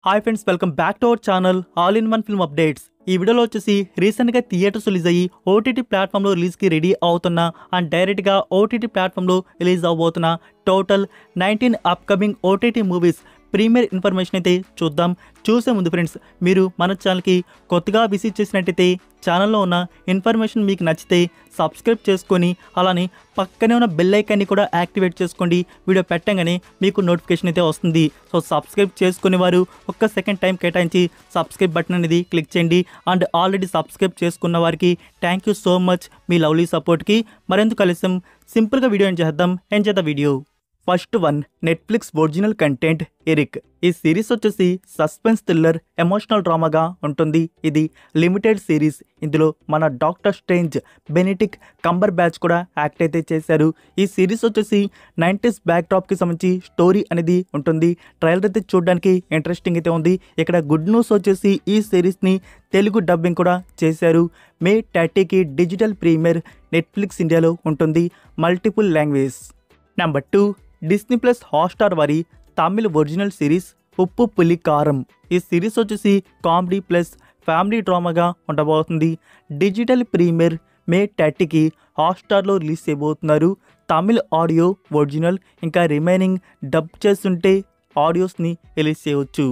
Hi friends, welcome back to our channel all in one film updates. ఈ వీడియోలో వచ్చేసి రీసెంట్గా థియేటర్స్ రిలీజ్ అయ్యి ఓటీటీ ప్లాట్ఫామ్లో రిలీజ్కి రెడీ అవుతున్నా అండ్ డైరెక్ట్గా ఓటీటీ ప్లాట్ఫామ్లో రిలీజ్ అవబోతున్న total 19 upcoming OTT movies premiere information అయితే చూద్దాం. చూసే ముందు ఫ్రెండ్స్, మీరు మన ఛానల్కి కొత్తగా విజిట్ చేసినట్టయితే ఛానల్లో ఉన్న ఇన్ఫర్మేషన్ మీకు నచ్చితే సబ్స్క్రైబ్ చేసుకొని అలానే పక్కనే ఉన్న బెల్ ఐకాన్ని కూడా యాక్టివేట్ చేసుకోండి. వీడియో పెట్టగానే మీకు నోటిఫికేషన్ అయితే వస్తుంది. సో సబ్స్క్రైబ్ చేసుకునే వారు ఒక్క సెకండ్ టైం కేటాయించి సబ్స్క్రైబ్ బటన్ అనేది క్లిక్ చేయండి. అండ్ ఆల్రెడీ సబ్స్క్రైబ్ చేసుకున్న వారికి థ్యాంక్ యూ సో మచ్ మీ లవ్లీ సపోర్ట్కి. మరెందుకు కలిసాం, సింపుల్గా వీడియో ఏం చేద్దాం, enjoy the video. First one, Netflix original content Eric. ఈ సిరీస్ వచ్చేసి సస్పెన్స్ థ్రిల్లర్ ఎమోషనల్ డ్రామాగా ఉంటుంది. ఇది లిమిటెడ్ సిరీస్. ఇందులో మన Doctor Strange Benedict Cumberbatch కూడా యాక్ట్ అయితే చేశారు. ఈ సిరీస్ వచ్చేసి 90s బ్యాక్డ్రాప్కి సంబంధించి స్టోరీ అనేది ఉంటుంది. ట్రైలర్ అయితే చూడడానికి ఇంట్రెస్టింగ్ అయితే ఉంది. ఇక్కడ గుడ్ న్యూస్ వచ్చేసి ఈ సిరీస్ని తెలుగు డబ్బింగ్ కూడా చేశారు. మే 30కి డిజిటల్ ప్రీమియర్ నెట్ఫ్లిక్స్ ఇండియాలో ఉంటుంది, multiple language. Number 2, Disney plus Hotstar వారి తమిళ్ ఒరిజినల్ సిరీస్ ఉప్పు పులి కారం. ఈ సిరీస్ వచ్చేసి కామెడీ ప్లస్ ఫ్యామిలీ డ్రామాగా ఉండబోతుంది. డిజిటల్ ప్రీమియర్ మే 30కి హాట్స్టార్లో రిలీజ్ చేయబోతున్నారు. తమిళ్ ఆడియో ఒరిజినల్ ఇంకా రిమైనింగ్ డబ్ చేస్తుంటే ఆడియోస్ని రిలీజ్ చేయవచ్చు.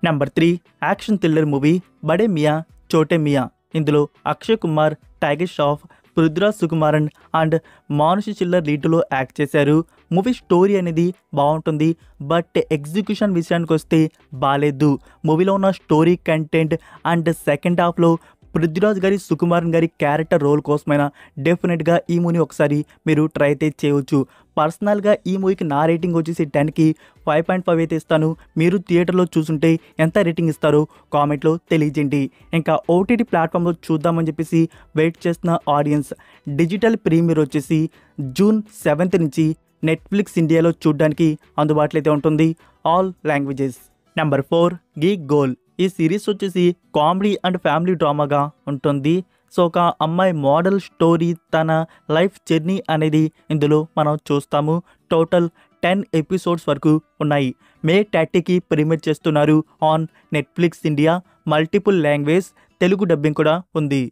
Number 3, action thriller movie Bade Miyan Chote Miyan. ఇందులో అక్షయ్ కుమార్, టైగర్ ష్రాఫ్, పృథ్వీరాజ్ సుకుమారన్ అండ్ మానుషి చిల్లర్ లీడ్లో యాక్ట్ చేశారు. మూవీ స్టోరీ అనేది బాగుంటుంది, బట్ ఎగ్జిక్యూషన్ విషయానికి వస్తే బాగాలేదు. మూవీలో ఉన్న స్టోరీ కంటెంట్ అండ్ సెకండ్ హాఫ్లో పృథ్వీరాజ్ గారి, సుకుమారన్ గారి క్యారెక్టర్ రోల్ కోసమైనా డెఫినెట్గా ఈ మూవీని ఒకసారి మీరు ట్రై అయితే చేయవచ్చు. పర్సనల్గా ఈ మూవీకి నా రేటింగ్ వచ్చేసి 10కి 5.5 అయితే ఇస్తాను. మీరు థియేటర్లో చూసుంటే ఎంత రేటింగ్ ఇస్తారో కామెంట్లో తెలియజేయండి. ఇంకా ఓటీటీ ప్లాట్ఫామ్లో చూద్దామని చెప్పేసి వెయిట్ చేస్తున్న ఆడియన్స్, డిజిటల్ ప్రీమియర్ వచ్చేసి జూన్ 7th నుంచి నెట్ఫ్లిక్స్ ఇండియాలో చూడడానికి అందుబాటులో అయితే ఉంటుంది, all languages. Number 4, geek goal. ఈ సిరీస్ వచ్చేసి కామెడీ అండ్ ఫ్యామిలీ డ్రామాగా ఉంటుంది. సో ఒక అమ్మాయి మోడల్ స్టోరీ, తన లైఫ్ జర్నీ అనేది ఇందులో మనం చూస్తాము. టోటల్ 10 ఎపిసోడ్స్ వరకు ఉన్నాయి. మే 30కి ప్రీమియర్ చేస్తున్నారు on Netflix India, multiple language, Telugu dubbing కూడా ఉంది.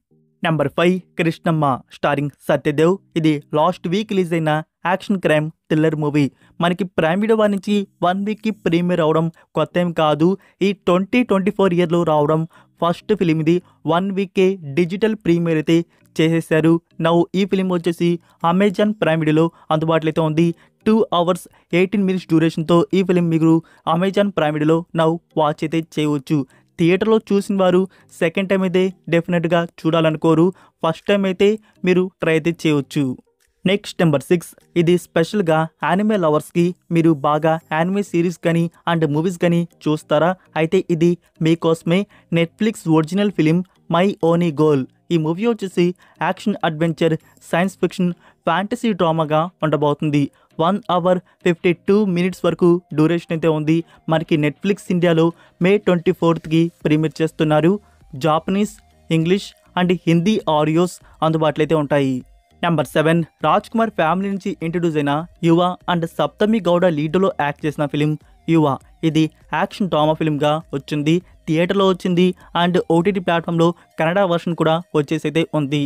Number 5, Krishnamma starring Satyadev. ఇది లాస్ట్ వీక్ రిలీజ్ అయిన యాక్షన్ క్రైమ్ థ్రిల్లర్ మూవీ. మనకి ప్రైమ్ వీడియో నుంచి 1 వీక్కి ప్రీమియర్ అవడం కొత్త ఏం కాదు. ఈ 2024 ఇయర్లో రావడం ఫస్ట్ ఫిలిం ఇది. 1 వీకే డిజిటల్ ప్రీమియర్ అయితే చేసేసారు. నవ్వు ఈ ఫిలిం వచ్చేసి అమెజాన్ ప్రైమ్ వీడియోలో అందుబాటులో అయితే ఉంది. 2 hours 18 minutes డ్యూరేషన్తో ఈ ఫిలిం మీరు అమెజాన్ ప్రైమ్ వీడియోలో నవ్వు వాచ్ అయితే చేయవచ్చు. థియేటర్లో చూసిన వారు సెకండ్ టైం అయితే డెఫినెట్గా చూడాలనుకోరు. ఫస్ట్ టైం అయితే మీరు ట్రై అయితే చేయవచ్చు. నెక్స్ట్ నెంబర్ 6, ఇది స్పెషల్గా యానిమే లవర్స్కి. మీరు బాగా యానిమే సిరీస్ కానీ అండ్ మూవీస్ కానీ చూస్తారా? అయితే ఇది మీకోసమే. Netflix original film my oni girl. ఈ మూవీ వచ్చేసి action adventure science fiction fantasy డ్రామాగా ఉండబోతుంది. 1 hour 52 minutes వరకు డ్యూరేషన్ అయితే ఉంది. మనకి నెట్ఫ్లిక్స్ ఇండియాలో మే 24కి ప్రీమియర్ చేస్తున్నారు. Japanese, English and Hindi audios అందుబాటులో అయితే ఉంటాయి. నెంబర్ 7, రాజ్ కుమార్ ఫ్యామిలీ నుంచి ఇంట్రడ్యూస్ అయిన యువ అండ్ సప్తమి గౌడ లీడ్లో యాక్ట్ చేసిన ఫిలిం యువ. ఇది యాక్షన్ డ్రామా ఫిల్మ్గా వచ్చింది, థియేటర్లో వచ్చింది అండ్ ఓటీటీ ప్లాట్ఫామ్లో కన్నడ వర్షన్ కూడా వచ్చేసి అయితే ఉంది.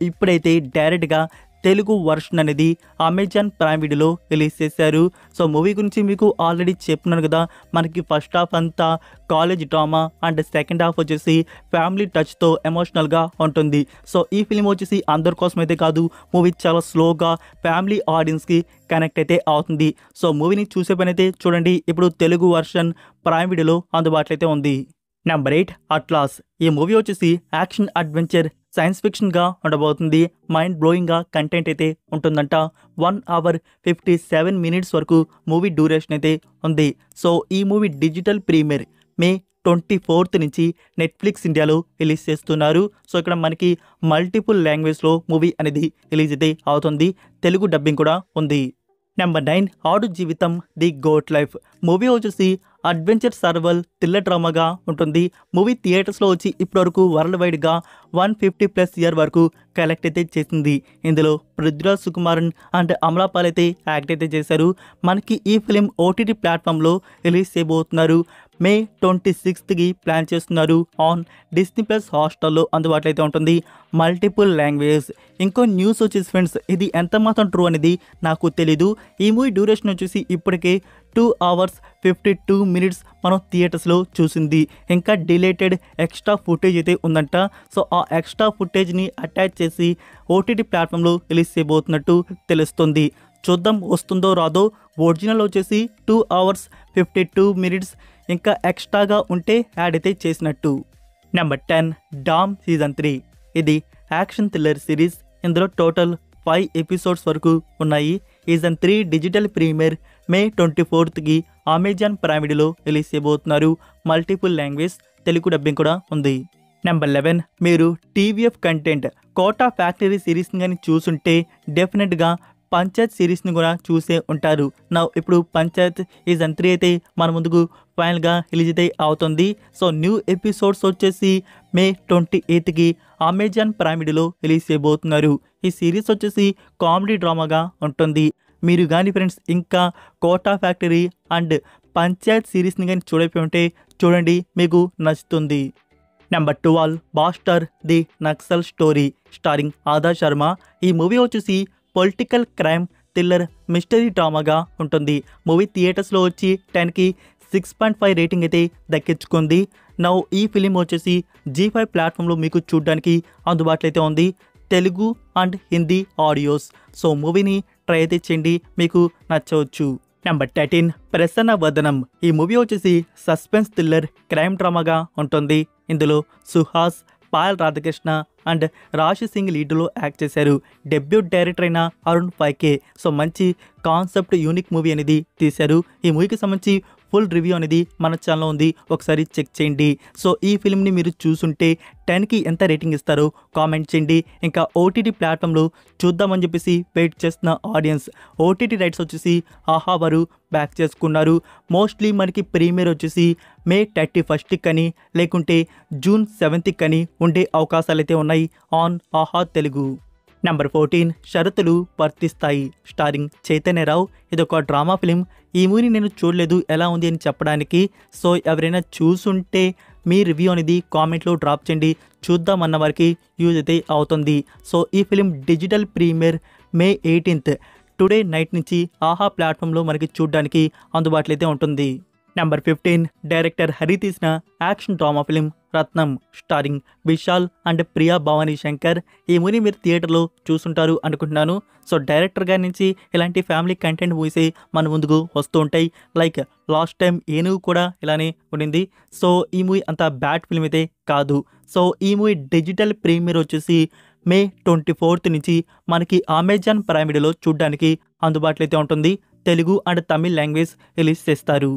ఇప్పుడైతే డైరెక్ట్గా తెలుగు వర్షన్ అనేది అమెజాన్ ప్రైమ్ వీడియోలో రిలీజ్ చేశారు. సో మూవీ గురించి మీకు ఆల్రెడీ చెప్తున్నాను కదా, మనకి ఫస్ట్ హాఫ్ అంతా college drama and second half వచ్చేసి ఫ్యామిలీ టచ్తో ఎమోషనల్గా ఉంటుంది. సో ఈ ఫిలిం వచ్చేసి అందరి కోసం అయితే కాదు, మూవీ చాలా స్లోగా ఫ్యామిలీ ఆడియన్స్కి కనెక్ట్ అయితే అవుతుంది. సో మూవీని చూసే పని అయితే చూడండి. ఇప్పుడు తెలుగు వర్షన్ ప్రైమ్ వీడియోలో అందుబాటులో అయితే ఉంది. Number 8, atlas. ఈ మూవీ వచ్చేసి యాక్షన్ అడ్వెంచర్ సైన్స్ ఫిక్షన్గా ఉండబోతుంది. మైండ్ బ్లోయింగ్గా కంటెంట్ అయితే ఉంటుందంట. 1 hour 57 minutes వరకు మూవీ డ్యూరేషన్ అయితే ఉంది. సో ఈ మూవీ డిజిటల్ ప్రీమియర్ మే 24th నుంచి నెట్ఫ్లిక్స్ ఇండియాలో రిలీజ్ చేస్తున్నారు. సో ఇక్కడ మనకి మల్టిపుల్ లాంగ్వేజ్లో మూవీ అనేది రిలీజ్ అయితే అవుతుంది, తెలుగు డబ్బింగ్ కూడా ఉంది. నెంబర్ 9, ఆడు జీవితం ది గోట్ లైఫ్. మూవీ వచ్చేసి అడ్వెంచర్ సర్వైవల్ థ్రిల్లర్ డ్రామాగా ఉంటుంది. మూవీ థియేటర్స్లో వచ్చి ఇప్పటివరకు వరల్డ్ వైడ్గా 150+ ఇయర్ వరకు కలెక్ట్ అయితే చేసింది. ఇందులో పృథ్వీరాజ్ సుకుమారన్ అండ్ అమలాపాల్ అయితే యాక్ట్ అయితే చేశారు. మనకి ఈ ఫిలిం ఓటీటీ ప్లాట్ఫామ్లో రిలీజ్ చేయబోతున్నారు. మే 26కి ప్లాన్ చేస్తున్నారు. ఆన్ డిస్నీ ప్లస్ హాట్‌స్టార్లో అందుబాటులో అయితే ఉంటుంది. Multiple languages. ఇంకో న్యూస్ వచ్చేసి ఫ్రెండ్స్, ఇది ఎంత మాత్రం ట్రూ అనేది నాకు తెలీదు. ఈ మూవీ డ్యూరేషన్ వచ్చేసి ఇప్పటికే 2 hours 52 minutes మనం థియేటర్స్లో చూసింది. ఇంకా డిలేటెడ్ ఎక్స్ట్రా ఫుటేజ్ అయితే ఉందంట. సో ఆ ఎక్స్ట్రా ఫుటేజ్ని అటాచ్ చేసి ఓటీటీ ప్లాట్ఫామ్లో రిలీజ్ చేయబోతున్నట్టు తెలుస్తుంది. చూద్దాం వస్తుందో రాదో. ఒరిజినల్ వచ్చేసి 2 hours 52 minutes, ఇంకా ఎక్స్ట్రాగా ఉంటే యాడ్ అయితే చేసినట్టు. నెంబర్ 10 డామ్ సీజన్ 3. ఇది యాక్షన్ థ్రిల్లర్ సిరీస్. ఇందులో టోటల్ 5 ఎపిసోడ్స్ వరకు ఉన్నాయి. సీజన్ 3 డిజిటల్ ప్రీమియర్ మే 24కి అమెజాన్ ప్రైమ్ వీడియోలో రిలీజ్ చేయబోతున్నారు. మల్టిపుల్ లాంగ్వేజ్, తెలుగు డబ్బింగ్ కూడా ఉంది. నెంబర్ 11 మీరు టీవీఎఫ్ కంటెంట్ కోటా ఫ్యాక్టరీ సిరీస్ని కానీ చూసుంటే డెఫినెట్గా పంచాయత్ సిరీస్ని కూడా చూసే ఉంటారు. ఇప్పుడు పంచాయత్ సీజన్ 3 అయితే మన ముందుకు ఫైనల్గా రిలీజ్ అయితే అవుతుంది. సో న్యూ ఎపిసోడ్స్ వచ్చేసి మే 28కి అమెజాన్ ప్రైమ్ వీడియోలో రిలీజ్ చేయబోతున్నారు. ఈ సిరీస్ వచ్చేసి కామెడీ డ్రామాగా ఉంటుంది. మీరు కానీ ఫ్రెండ్స్ ఇంకా కోటా ఫ్యాక్టరీ అండ్ పంచాయత్ సిరీస్ని కానీ చూడకపోయి ఉంటే చూడండి, మీకు నచ్చుతుంది. నెంబర్ 12 Bastar the Naxal story starring Adarsh Sharma. ఈ మూవీ వచ్చేసి పొలిటికల్ క్రైమ్ థ్రిల్లర్ మిస్టరీ డ్రామాగా ఉంటుంది. మూవీ థియేటర్స్లో వచ్చి 10కి 6.5 రేటింగ్ అయితే దక్కించుకుంది. ఈ ఫిలిం వచ్చేసి G5 ప్లాట్ఫామ్లో మీకు చూడడానికి అందుబాటులో అయితే ఉంది. Telugu and Hindi audios. So మూవీని ట్రై అయితే చేయండి, మీకు నచ్చవచ్చు. నెంబర్ 13 ప్రసన్న వదనం. ఈ మూవీ వచ్చేసి సస్పెన్స్ థ్రిల్లర్ క్రైమ్ డ్రామాగా ఉంటుంది. ఇందులో సుహాస్, పాయల్ రాధాకృష్ణ అండ్ రాశి సింగ్ లీడ్లో యాక్ట్ చేశారు. డెబ్యూట్ డైరెక్టర్ అయిన అరుణ్ ఫైకే. సో మంచి కాన్సెప్ట్ యూనిక్ మూవీ అనేది తీశారు. ఈ మూవీకి సంబంధించి ఫుల్ రివ్యూ అనేది మన ఛానల్లో ఉంది, ఒకసారి చెక్ చేయండి. సో ఈ ఫిల్మ్ని మీరు చూసుంటే 10కి ఎంత రేటింగ్ ఇస్తారో కామెంట్ చేయండి. ఇంకా ఓటీటీ ప్లాట్ఫామ్లో చూద్దామని చెప్పేసి వెయిట్ చేస్తున్న ఆడియన్స్, ఓటీటీ రైట్స్ వచ్చేసి ఆహా వారు బ్యాక్ చేసుకున్నారు. మోస్ట్లీ మనకి ప్రీమియర్ వచ్చేసి మే 31కి కానీ లేకుంటే జూన్ 7కి కానీ ఉండే అవకాశాలు అయితే ఉన్నాయి ఆన్ ఆహా తెలుగు. నెంబర్ 14 షరతులు వర్తిస్తాయి స్టారింగ్ చైతన్యరావు. ఇదొక డ్రామా ఫిలిం. ఈ మూవీని నేను చూడలేదు, ఎలా ఉంది అని చెప్పడానికి. సో ఎవరైనా చూసుంటే మీ రివ్యూ అనేది కామెంట్లో డ్రాప్ చేయండి, చూద్దామన్న వారికి యూజ్ అయితే అవుతుంది. సో ఈ ఫిలిం డిజిటల్ ప్రీమియర్ మే 18th టుడే నైట్ నుంచి ఆహా ప్లాట్ఫామ్లో మనకి చూడడానికి అందుబాటులో అయితే ఉంటుంది. నెంబర్ 15 డైరెక్టర్ హరి తీసిన action drama film Ratnam starring Vishal and Priya Bhavani Shankar. ఈ మూవీ మీరు థియేటర్లో చూసుంటారు అనుకుంటున్నాను. సో డైరెక్టర్ గారి నుంచి ఇలాంటి ఫ్యామిలీ కంటెంట్ మూవీసే మన ముందుకు వస్తూ ఉంటాయి. లైక్ లాస్ట్ టైం ఏనుగు కూడా ఇలానే ఉండింది. సో ఈ మూవీ అంత బ్యాడ్ ఫిల్మ్ అయితే కాదు. సో ఈ మూవీ డిజిటల్ ప్రీమియర్ వచ్చేసి మే 24th నుంచి మనకి అమెజాన్ ప్రైమ్ వీడియోలో చూడడానికి అందుబాటులో అయితే ఉంటుంది. Telugu and Tamil language release చేస్తారు.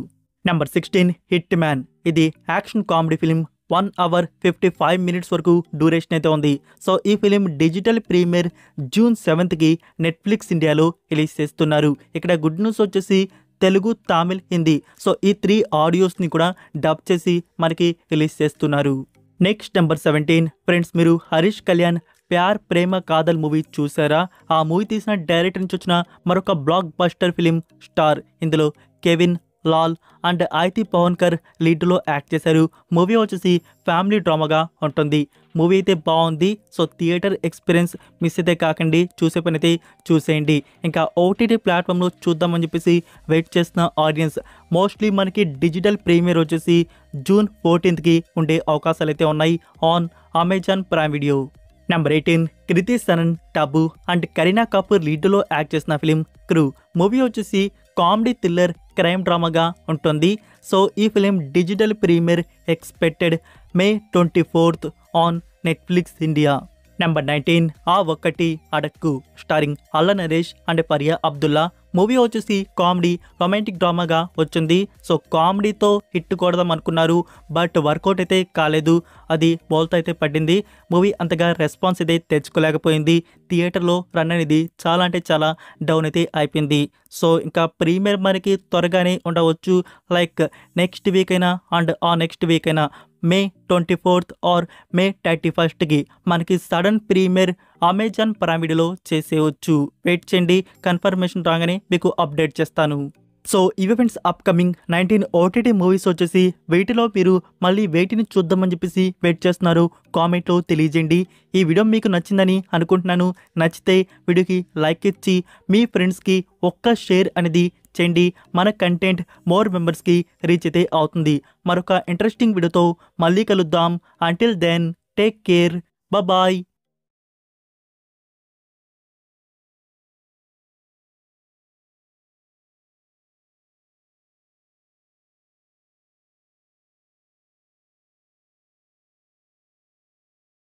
Number 16 hit man. ఇది action comedy film. 1 hour 55 minutes వరకు డ్యూరేషన్ అయితే ఉంది. సో ఈ ఫిలిం డిజిటల్ ప్రీమియర్ జూన్ 7కి నెట్ఫ్లిక్స్ ఇండియాలో రిలీజ్ చేస్తున్నారు. ఇక్కడ గుడ్ న్యూస్ వచ్చేసి తెలుగు, తమిళ్, హిందీ. సో ఈ 3 ఆడియోస్ని కూడా డబ్ చేసి మనకి రిలీజ్ చేస్తున్నారు. నెక్స్ట్ నెంబర్ 17 ఫ్రెండ్స్, మీరు హరీష్ కళ్యాణ్ ప్యార్ ప్రేమ కాదల్ మూవీ చూసారా? ఆ మూవీ తీసిన డైరెక్టర్ నుంచి వచ్చిన మరొక బ్లాక్ బస్టర్ ఫిలిం స్టార్. ఇందులో కెవిన్, లాల్ అండ్ ఐతి పవన్కర్ లీడ్లో యాక్ట్ చేశారు. మూవీ వచ్చేసి ఫ్యామిలీ డ్రామాగా ఉంటుంది. మూవీ అయితే బాగుంది. సో థియేటర్ ఎక్స్పీరియన్స్ మిస్ అయితే కాకండి, చూసే పని అయితే చూసేయండి. ఇంకా ఓటీటీ ప్లాట్ఫామ్లో చూద్దామని చెప్పేసి వెయిట్ చేస్తున్న ఆడియన్స్, మోస్ట్లీ మనకి డిజిటల్ ప్రీమియర్ వచ్చేసి జూన్ 14కి ఉండే అవకాశాలు అయితే ఉన్నాయి on Amazon Prime video. Number 18 Kriti Sanon, Tabu and Kareena Kapoor లీడ్లో యాక్ట్ చేసిన ఫిలిం క్రూ. మూవీ వచ్చేసి కామెడీ థ్రిల్లర్ క్రైమ్ డ్రామాగా ఉంటుంది. సో ఈ film digital premiere expected May 24th on Netflix India. Number 19 Aa Okkati Adakku starring Allari Naresh and Faria Abdullah. Movie వచ్చేసి కామెడీ రొమాంటిక్ డ్రామాగా వచ్చింది. సో కామెడీతో హిట్ కొడదాం అనుకున్నారు, బట్ వర్కౌట్ అయితే కాలేదు. అది బోల్తో అయితే పడింది. మూవీ అంతగా రెస్పాన్స్ అయితే తెచ్చుకోలేకపోయింది. థియేటర్లో రన్ అనేది చాలా అంటే చాలా డౌన్ అయితే అయిపోయింది. సో ఇంకా ప్రీమియర్ మనకి త్వరగానే ఉండవచ్చు, లైక్ నెక్స్ట్ వీక్ అయినా అండ్ ఆ నెక్స్ట్ వీక్ అయినా మే 24th ఆర్ మే 31st మనకి సడన్ ప్రీమియర్ అమెజాన్ ప్రైమ్ వీడియోలో చేసేయచ్చు. వెయిట్ చేయండి, కన్ఫర్మేషన్ రాగానే మీకు అప్డేట్ చేస్తాను. సో ఇవి ఫ్రెండ్స్ అప్కమింగ్ 19 ఓటీటీ మూవీస్ వచ్చేసి వీటిలో మీరు మళ్ళీ వేటిని చూద్దామని చెప్పేసి వెయిట్ చేస్తున్నారు కామెంట్లో తెలియజేయండి. ఈ వీడియో మీకు నచ్చిందని అనుకుంటున్నాను. నచ్చితే వీడియోకి లైక్ ఇచ్చి మీ ఫ్రెండ్స్కి ఒక్క షేర్ అనేది చేయండి. మన కంటెంట్ మోర్ మెంబర్స్కి రీచ్ అయితే అవుతుంది. మరొక ఇంట్రెస్టింగ్ వీడియోతో మళ్ళీ కలుద్దాం. Until then take care, bye.